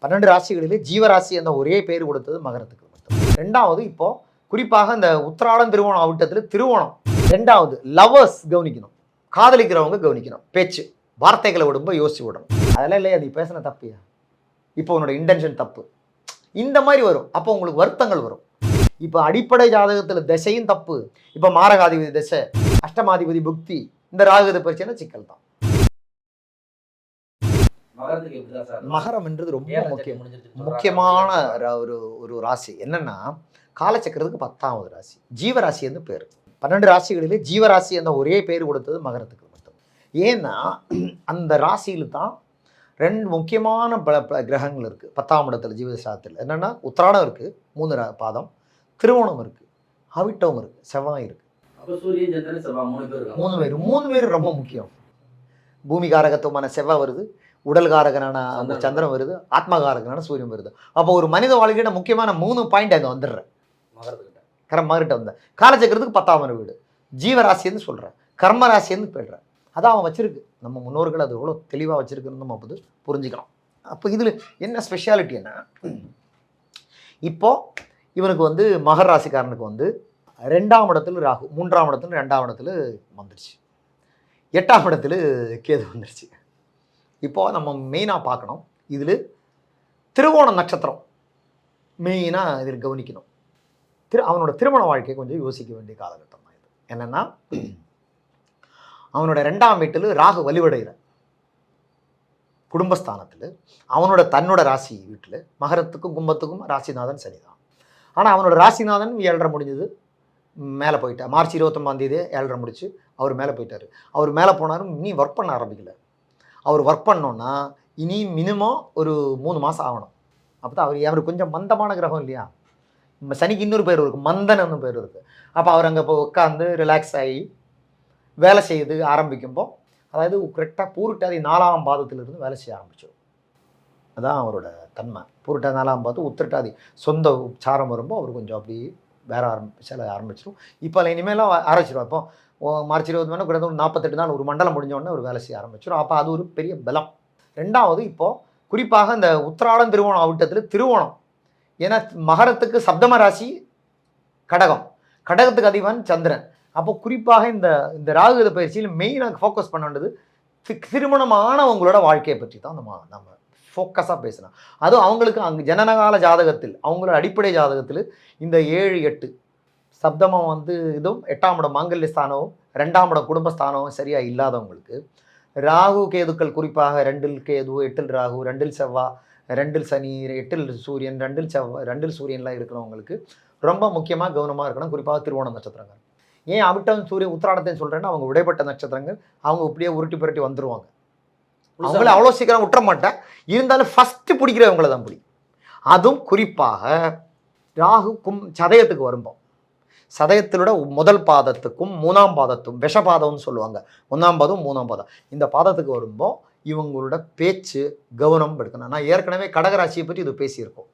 12 ராசிகளிலே ஜீவராசி என்ற ஒரே பேர் கொடுத்தது மகரத்துக்கு மட்டும். ரெண்டாவது இப்போ குறிப்பாக இந்த உத்திராடம் திருவோணம் அவிட்டத்தில் திருவோணம். ரெண்டாவது லவர்ஸ் கவனிக்கணும், காதலிக்கிறவங்க கவனிக்கணும், பேச்சு வார்த்தைகளை விடும்போது யோசிச்சு விடணும். அதெல்லாம் இல்லையா நீ பேசின தப்பியா, இப்போ உன்னோட இன்டென்ஷன் தப்பு, இந்த மாதிரி வரும். அப்போ உங்களுக்கு வருத்தங்கள் வரும். இப்போ அடிப்படை ஜாதகத்தில் திசையும் தப்பு, இப்போ மாரகாதிபதி திசை, அஷ்டமாதிபதி புக்தி, இந்த ராகுத பிரச்சனை சிக்கல் தான். மகரம் என்றது ரொம்ப முக்கியமான ஒரு ராசி. என்னன்னா காலச்சக்கரத்துக்கு 10வது ராசி, ஜீவராசி என்று பேர். 12 ராசிகளிலே ஜீவராசி என்ற ஒரே பேர் கொடுத்தது மகரத்துக்கு மட்டும். ஏன்னா அந்த ராசியில் தான் 2 முக்கியமான கிரகங்கள் இருக்குது 10ஆம் இடத்துல ஜீவசாஸ்திரத்தில். என்னென்னா உத்திராடம் இருக்குது 3 பாதம், திருவோணம் இருக்குது, அவிட்டம் இருக்குது, செவ்வாய் இருக்குது. 3 பேர் ரொம்ப முக்கியம். பூமிகாரகத்துவமான செவ்வாய் வருது, உடல்காரகனான அந்த சந்திரன் வருது, ஆத்மகாரகனான சூரியன் வருது. அப்போ ஒரு மனித வாழ்க்கையிட முக்கியமான 3 பாயிண்ட் அங்கே வந்துடுறேன். மகர்கிட்ட வந்த காலச்சக்கரத்துக்கு 10ஆம் வீடு ஜீவராசின்னு சொல்கிறேன், கர்மராசின்னு போயிடுறேன். அதான் அவன் வச்சிருக்கு. நம்ம முன்னோர்கள் அது எவ்வளோ தெளிவாக வச்சிருக்குன்னு நம்ம அப்போது புரிஞ்சுக்கலாம். அப்போ இதில் என்ன ஸ்பெஷாலிட்டின்னா, இப்போ இவனுக்கு மகர ராசிக்காரனுக்கு 2ஆம் இடத்துல ராகு, 3ஆம் இடத்துல 2ஆம் இடத்துல வந்துடுச்சு, 8ஆம் இடத்துல கேது வந்துடுச்சு. இப்போ நம்ம மெயினாக பார்க்கணும், இதில் திருவோண நட்சத்திரம் மெயினாக இதில் கவனிக்கணும். அவனோட திருமண வாழ்க்கையை கொஞ்சம் யோசிக்க வேண்டிய காலகட்டம் தான் இது. என்னென்னா அவனோட 2ஆம் வீட்டில் ராகு வலுவடைகிற குடும்பஸ்தானத்தில், அவனோட தன்னோட ராசி வீட்டில் மகரத்துக்கும் கும்பத்துக்கும் ராசிநாதன் சனி தான். ஆனால் அவனோட ராசிநாதன் 7.5 முடிஞ்சது, மேலே போயிட்டார். மார்ச் 29 7.5 முடிச்சு அவர் மேலே போயிட்டார். அவர் மேலே போனாலும் இனி ஒர்க் பண்ண ஆரம்பிக்கல. அவர் ஒர்க் பண்ணோன்னா இனி மினிமம் ஒரு 3 மாதம் ஆகணும். அப்போ தான் அவருக்கு கொஞ்சம் மந்தமான கிரகம் இல்லையா. சனிக்கு இன்னொரு பேர் இருக்குது, மந்தன்னு பேர் இருக்குது. அப்போ அவர் அங்கே இப்போ உட்காந்து ரிலாக்ஸ் ஆகி வேலை செய்து ஆரம்பிக்குമ്പോൾ, அதாவது கரெக்டாக பூரிட்டாதி 4ஆம் பாதத்திலிருந்து வேலை செய்ய ஆரம்பிச்சிடும். அதான் அவரோட தன்மை. பூரிட்டாதி 4ஆம் பாதம், உத்திரட்டாதி சொந்த சாரம் வரும்போது அவர் கொஞ்சம் அப்படி வேற ஆரம்பிச்சிடும். இப்போ அதில் இனிமேலாம் ஆரம்பிச்சிடும். இப்போ மார்ச் 20 கிட்டத்தட்ட ஒரு 48 நாள், ஒரு மண்டலம் முடிஞ்சோடனே ஒரு வேலை செய்ய ஆரம்பிச்சிடும். அப்போ அது ஒரு பெரிய பலம். ரெண்டாவது இப்போது குறிப்பாக இந்த உத்திராடம் திருவோணம் அவிட்டத்தில் திருவோணம். ஏன்னா மகரத்துக்கு சப்தம ராசி கடகம், கடகத்துக்கு அதிபன் சந்திரன். அப்போ குறிப்பாக இந்த ராகுத பயிற்சியில் மெயினாக ஃபோக்கஸ் பண்ண வேண்டியது திருமணமானவங்களோட வாழ்க்கையை பற்றி தான் நம்ம ஃபோக்கஸாக பேசணும். அதுவும் அவங்களுக்கு அங்கே ஜனனகால ஜாதகத்தில், அவங்களோட அடிப்படை ஜாதகத்தில் இந்த 7, 8 சப்தமம் இதுவும் 8ஆம் இடம் மாங்கல்ய ஸ்தானமும் 2ஆம் இடம் குடும்பஸ்தானமும் சரியாக இல்லாதவங்களுக்கு, ராகு கேதுக்கள் குறிப்பாக 2இல் கேது, 8இல் ராகு, 2இல் செவ்வாய், 2இல் சனி, 8இல் சூரியன், 2இல் செவ்வாய், 2இல் சூரியன்லாம் இருக்கிறவங்களுக்கு ரொம்ப முக்கியமாக கவனமாக இருக்கணும். குறிப்பாக திருவோண நட்சத்திரங்கள். ஏன் அவிட்டம் சூரியன் உத்திராடத்தையும் சொல்கிறேன்னா, அவங்க விடைப்பட்ட நட்சத்திரங்கள், அவங்க இப்படியே உருட்டி புரட்டி வந்துடுவாங்க. அவங்கள அவ்வளோ சீக்கிரம் விட்டுற மாட்டேன். இருந்தாலும் ஃபஸ்ட்டு பிடிக்கிறவங்கள தான் பிடிக்கும். அதுவும் குறிப்பாக ராகு சதயத்துக்கு வரும்போது, சதயத்திலோட முதல் பாதத்துக்கும் 3ஆம் பாதத்துக்கும் விஷபாதம்னு சொல்லுவாங்க. 1ஆம் பாதம் 3ஆம் பாதம், இந்த பாதத்துக்கு வரும்போது இவங்களோட பேச்சு கவனம் எடுக்கணும். நான் ஏற்கனவே கடகராசியை பற்றி இது பேசியிருக்கோம்.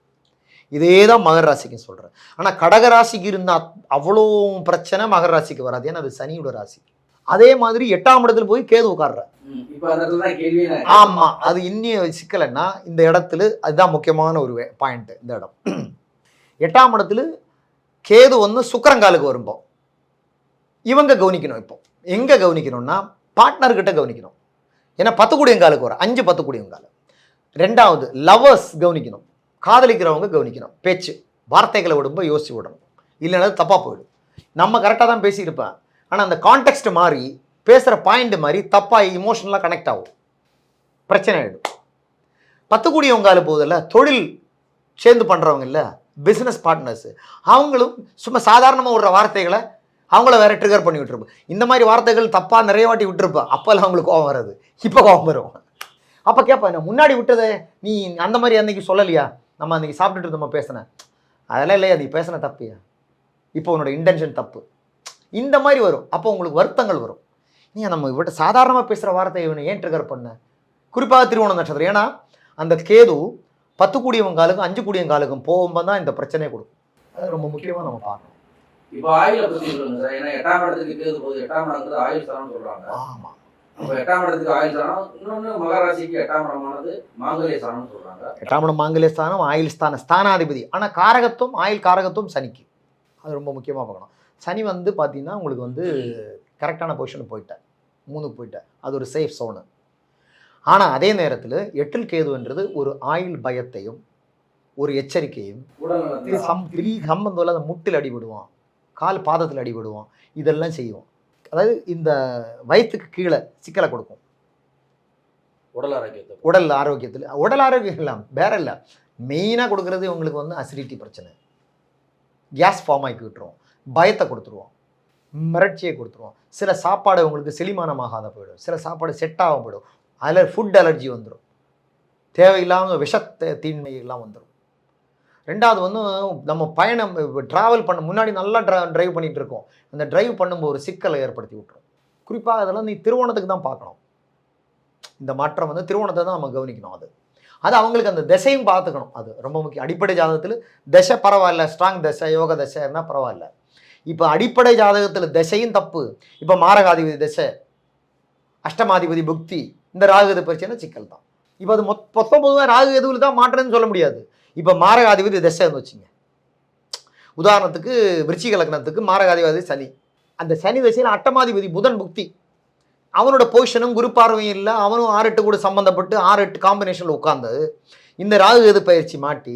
இதே தான் மகர ராசிக்கு சொல்கிறேன். ஆனால் கடகராசிக்கு இருந்தால் அவ்வளோ பிரச்சனை மகர ராசிக்கு வராது. ஏன்னா அது சனியோட ராசி. அதே மாதிரி 8ஆம் இடத்துல போய் கேது உட்கார்ற. ஆமாம், அது இன்னும் சிக்கலைன்னா இந்த இடத்துல அதுதான் முக்கியமான ஒரு பாயிண்ட். இந்த இடம் 8ஆம் இடத்துல கேது சுக்கிரங்காலுக்கு வரும்போது இவங்க கவனிக்கணும். இப்போ எங்கே கவனிக்கணும்னா பார்ட்னர்கிட்ட கவனிக்கணும். ஏன்னா 10 கூடியங்காலுக்கு வரும், 5 10 கூடியங்கால். ரெண்டாவது லவர்ஸ் கவனிக்கணும், காதலிக்கிறவங்க கவனிக்கணும், பேச்சு வார்த்தைகளை விடும்போது யோசிச்சு விடணும், இல்லைன்னா தப்பாக போயிடும். நம்ம கரெக்டாக தான் பேசியிருப்பேன், ஆனால் அந்த கான்டெக்ட் மாதிரி பேசுகிற பாயிண்ட் மாதிரி தப்பாக இமோஷனலாக கனெக்ட் ஆகும், பிரச்சனை ஆகிடும். 10 கூடியவங்காலு போதில்ல, தொழில் சேர்ந்து பண்ணுறவங்க இல்லை, பிஸ்னஸ் பார்ட்னர்ஸு, அவங்களும் சும்மா சாதாரணமாக விடுற வார்த்தைகளை அவங்கள வேற ட்ரிகர் பண்ணி விட்டுருப்போம். இந்த மாதிரி வார்த்தைகள் தப்பாக நிறைய வாட்டி விட்டுருப்பேன். அப்போல்லாம் அவங்களுக்கு கோபம் வராது, இப்போ கோபம் வரும். அப்போ கேட்பேன், முன்னாடி விட்டதை நீ அந்த மாதிரி அன்றைக்கி சொல்லலையா, நம்ம அன்றைக்கி சாப்பிட்டுட்டு நம்ம பேசினேன், அதெல்லாம் இல்லையா நீ பேசின தப்பியா, இப்போ உன்னோட இன்டென்ஷன் தப்பு, இந்த மாதிரி வரும். அப்போ உங்களுக்கு வருத்தங்கள் வரும். நீ நம்ம இவட்ட சாதாரணமாக பேசுகிற வார்த்தை இவனை ஏன் ட்ரிகர் பண்ண. குறிப்பாக திருவோண நட்சத்திரம். ஏன்னா அந்த கேது 10 கூடியவங்காலுக்கும் 5 கூடியங்காலுக்கும் போகும்போது தான் இந்த பிரச்சனையை கொடுக்கும். அது ரொம்ப முக்கியமாக நம்ம பார்க்கணும். இப்போ ஆயுளை பற்றி சொல்லுங்க சார். ஏன்னா 8ஆம் இடத்துக்கு கேது போகுது, 8ஆம் இடத்துல ஆயுள் ஸ்தானம்னு சொல்கிறாங்க. ஆமாம், அப்ப 8ஆம் இடத்துக்கு ஆயுள் ஸ்தானம், இன்னொன்னு மகர ராசிக்கு 8ஆம் இடமானது மாங்கல்ய ஸ்தானம்னு சொல்றாங்க. 8ஆம் இடம் மாங்கல்ய ஸ்தானம், ஆயுள் ஸ்தானம், ஸ்தானாதிபதி. ஆனால் காரகத்துவம், ஆயுள் காரகத்துவம் சனிக்கு. அது ரொம்ப முக்கியமாக பார்க்கணும். சனி வந்து பார்த்தீங்கன்னா உங்களுக்கு வந்து கரெக்டான பொசிஷனுக்கு போயிட்டார், 3க்கு போயிட்டார். அது ஒரு சேஃப் சோனு. ஆனால் அதே நேரத்தில் 8ல் கேதுன்றது ஒரு ஆயுள் பயத்தையும் ஒரு எச்சரிக்கையும், சம்பந்தம் இல்லாத முட்டில் அடிபடுவான், கால் பாதத்தில் அடிபடுவான், இதெல்லாம் செய்வோம். அதாவது இந்த வயிற்றுக்கு கீழே சிக்கலை கொடுக்கும். உடல் ஆரோக்கியத்தை, உடல் ஆரோக்கியத்தில், உடல் ஆரோக்கியம் இல்லாமல் வேற இல்லை, மெயினாக கொடுக்குறது உங்களுக்கு வந்து அசிடிட்டி பிரச்சனை, கேஸ் ஃபார்ம் ஆக்கி விட்டுருவோம், பயத்தை கொடுத்துருவோம், மிரட்சியை கொடுத்துருவோம். சில சாப்பாடு உங்களுக்கு செரிமானமாகாத போயிடும், சில சாப்பாடு செட் ஆக போயிடும், அதில் ஃபுட் அலர்ஜி வந்துடும், தேவையில்லாமல் விஷத்தை தீன்மையெல்லாம் வந்துடும். ரெண்டாவது வந்து நம்ம பயணம் ட்ராவல் பண்ண முன்னாடி நல்லா ட்ரைவ் பண்ணிகிட்டு இருக்கோம், அந்த ட்ரைவ் பண்ணும்போது ஒரு சிக்கலை ஏற்படுத்தி விட்டுரும். குறிப்பாக அதெல்லாம் நீ திருவோணத்துக்கு தான் பார்க்கணும். இந்த மாற்றம் வந்து திருவோணத்தை தான் நம்ம கவனிக்கணும். அது அவங்களுக்கு அந்த திசையும் பார்த்துக்கணும், அது ரொம்ப முக்கியம். அடிப்படை ஜாதகத்தில் திசை பரவாயில்ல, ஸ்ட்ராங் திசை யோக திசை இருந்தால் பரவாயில்ல. இப்போ அடிப்படை ஜாதகத்தில் திசையும் தப்பு, இப்போ மாரகாதிபதி திசை, அஷ்டமாதிபதி புக்தி, இந்த ராகு பிரச்சனை சிக்கல் தான். இப்போ அது பொதுவாக ராகு எதுவில் தான் மாற்றம்னு சொல்ல முடியாது. இப்போ மாரகாதிபதி திசைன்னு வச்சுங்க, உதாரணத்துக்கு விருச்சிக லக்னத்துக்கு மாரகாதிபதி சனி, அந்த சனி திசையில் அட்டமாதிபதி புதன் புக்தி, அவனோட பொசிஷனும் குரு பார்வையும் இல்லை, அவனும் 6-8 கூட சம்மந்தப்பட்டு 6-8 காம்பினேஷனில் உட்காந்து இந்த ராகு எது பயிற்சி மாட்டி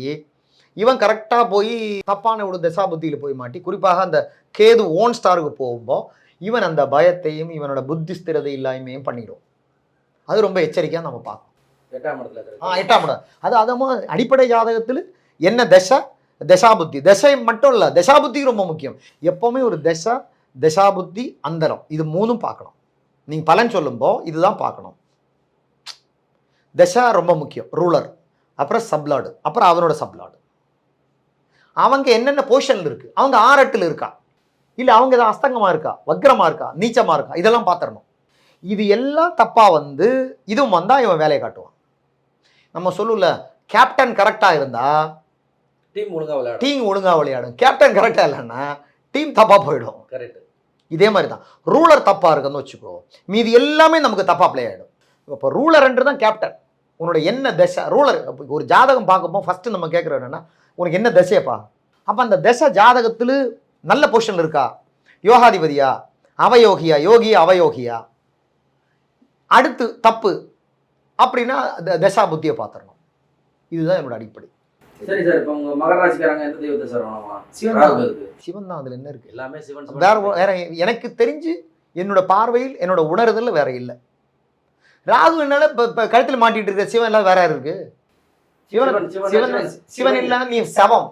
இவன் கரெக்டாக போய் தப்பான ஒரு தசாபுத்தியில் போய் மாட்டி, குறிப்பாக அந்த கேது ஓன் ஸ்டாருக்கு போகும்போது இவன் அந்த பயத்தையும் இவனோட புத்தி ஸ்திரதை இல்லாமையும் பண்ணிடும். அது ரொம்ப எச்சரிக்கையாக நம்ம பார்க்கணும். 8ஆம் இடத்துல 8ஆம் இடம் அது அதமாக அடிப்படை ஜாதகத்தில் என்ன தசாபுத்தி, திசை மட்டும் இல்லை, தசாபுத்தி ரொம்ப முக்கியம். எப்போவுமே ஒரு தசாபுத்தி அந்தரம், இது 3ம் பார்க்கணும். நீங்கள் பலன் சொல்லும்போது இதுதான் பார்க்கணும். தசா ரொம்ப முக்கியம், ரூலர், அப்புறம் சப்லாடு, அப்புறம் அவனோட சப்லாடு, அவங்க என்னென்ன பொசிஷனில் இருக்குது, அவங்க 6-8 இருக்கா, இல்லை அவங்க எதாவது அஸ்தங்கமாக இருக்கா, வக்ரமாக இருக்கா, நீச்சமாக இருக்கா, இதெல்லாம் பார்த்துடணும். இது எல்லாம் தப்பாக வந்து இதுவும் வந்தால் இவன் வேலையை காட்டுவான். நம்ம சொல்லல, கேப்டன் கரெக்டாக இருந்தால் டீம் ஒழுங்காக விளையாடும், கேப்டன் கரெக்டாக இல்லைன்னா டீம் தப்பாக போயிடும். கரெக்ட். இதே மாதிரி தான் ரூலர் தப்பாக இருக்குன்னு வச்சுக்கோ, மீதி எல்லாமே நமக்கு தப்பாக ப்ளே ஆகிடும். இப்போ ரூலர்ன்றது தான் கேப்டன். உன்னோட என்ன தசை ரூலர், ஒரு ஜாதகம் பார்க்கும்போது ஃபஸ்ட்டு நம்ம கேட்குறோம் என்னென்னா, உனக்கு என்ன தசையப்பா, அப்போ அந்த தசை ஜாதகத்தில் நல்ல பொசிஷன் இருக்கா, யோகாதிபதியா, அவயோகியா, யோகியா அவயோகியா, அடுத்து தப்பு அப்படின்னா தசா புத்தியை பார்த்துடணும். இதுதான் என்னோட அடிப்படை. சரி சார், இப்போ உங்க மகர ராசிக்காரங்க எந்த தெய்வத்தை சார் வேணுமா? சிவன் தான். அதில் என்ன இருக்கு, எல்லாமே சிவன். வேற எனக்கு தெரிஞ்சு என்னோட பார்வையில் என்னோட உணர்தல் வேற இல்லை. ராகு என்னால இப்போ கழுத்தில் மாட்டிட்டு இருக்க சிவன் எல்லாம் வேற இருக்கு. சிவன் இல்லைன்னா நீ சவம்.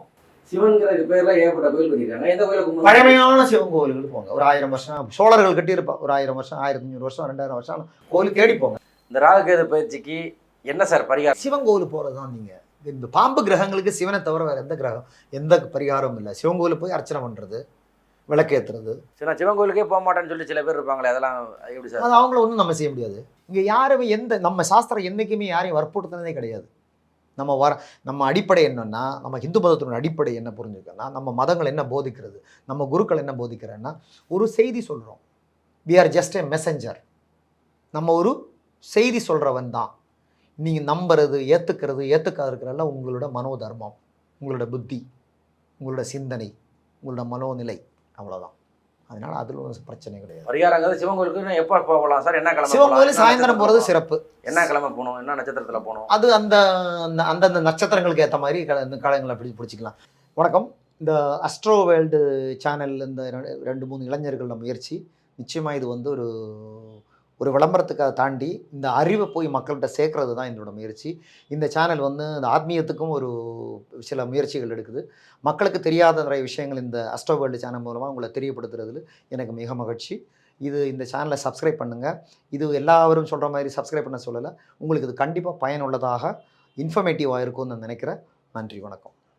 சிவன்கிற பேர்ல ஏகப்பட்ட கோயில் கட்டிருக்காங்க. எந்த கோயிலுக்கு பழமையான சிவன் கோயில்கள் போங்க, ஒரு 1000 வருஷம் சோழர்கள் கட்டியிருப்பா, ஒரு 1000 வருஷம் 1500 வருஷம் 2000 வருஷம் கோயில் தேடி போங்க. இந்த ராகு கேது பயிற்சிக்கு என்ன சார் பரிகாரம்? சிவன் கோவில் போகிறது தான். நீங்கள் இந்த பாம்பு கிரகங்களுக்கு சிவனை தவிர வேறு எந்த கிரகம் எந்த பரிகாரமும் இல்லை. சிவன் கோயிலுக்கு போய் அர்ச்சனை பண்ணுறது, விளக்கேற்றுறது. சரி, நான் சிவன் கோயிலுக்கே போக மாட்டேன்னு சொல்லி சில பேர் இருப்பாங்களே, அதெல்லாம் எப்படி சார்? அது அவங்கள ஒன்றும் நம்ம செய்ய முடியாது. இங்கே யாருமே நம்ம சாஸ்திரம் என்றைக்குமே யாரையும் வற்புறுத்தினதே கிடையாது. நம்ம அடிப்படை என்னன்னா, நம்ம ஹிந்து மதத்தினோட அடிப்படை என்ன புரிஞ்சுக்கன்னா, நம்ம மதங்கள் என்ன போதிக்கிறது, நம்ம குருக்கள் என்ன போதிக்கிறேன்னா, ஒரு செய்தி சொல்கிறோம். We are just a messenger. நம்ம ஒரு செய்தி சொல்கிறவன் தான். நீங்கள் நம்புறது, ஏற்றுக்காது இருக்கிறதெல்லாம் உங்களோட மனோதர்மம், உங்களோட புத்தி, உங்களோட சிந்தனை, உங்களோட மனோநிலை, அவ்வளோதான். அதனால் அதில் ஒரு பிரச்சனை கிடையாது. பரிகாரங்கிறது சிவன் கோயிலுக்கு எப்போ போகலாம் சார்? என்ன கிழமை? சிவன் கோயில் சாயந்தரம் போகிறது சிறப்பு. என்ன கிழமை போகணும், என்ன நட்சத்திரத்தில் போகணும்? அது அந்தந்த நட்சத்திரங்களுக்கு ஏற்ற மாதிரி காலங்களை பிடிச்சிக்கலாம். வணக்கம். இந்த அஸ்ட்ரோ வேர்ல்டு சேனல் இந்த 2-3 இளைஞர்கள் முயற்சி, நிச்சயமாக இது வந்து ஒரு விளம்பரத்துக்காக தாண்டி இந்த அறிவை போய் மக்கள்கிட்ட சேர்க்கறது தான் என்னோட முயற்சி. இந்த சேனல் வந்து இந்த ஆத்மீயத்துக்கும் ஒரு சில முயற்சிகள் எடுக்குது. மக்களுக்கு தெரியாத நிறைய விஷயங்கள் இந்த அஸ்ட்ரோ வேர்ல்டு சேனல் மூலமாக உங்களை தெரியப்படுத்துறதுல எனக்கு மிக மகிழ்ச்சி. இந்த சேனலை சப்ஸ்கிரைப் பண்ணுங்கள். இது எல்லாரும் சொல்கிற மாதிரி சப்ஸ்கிரைப் பண்ண சொல்லலை, உங்களுக்கு இது கண்டிப்பாக பயனுள்ளதாக இன்ஃபர்மேட்டிவாக இருக்கும்னு நான் நினைக்கிறேன். நன்றி, வணக்கம்.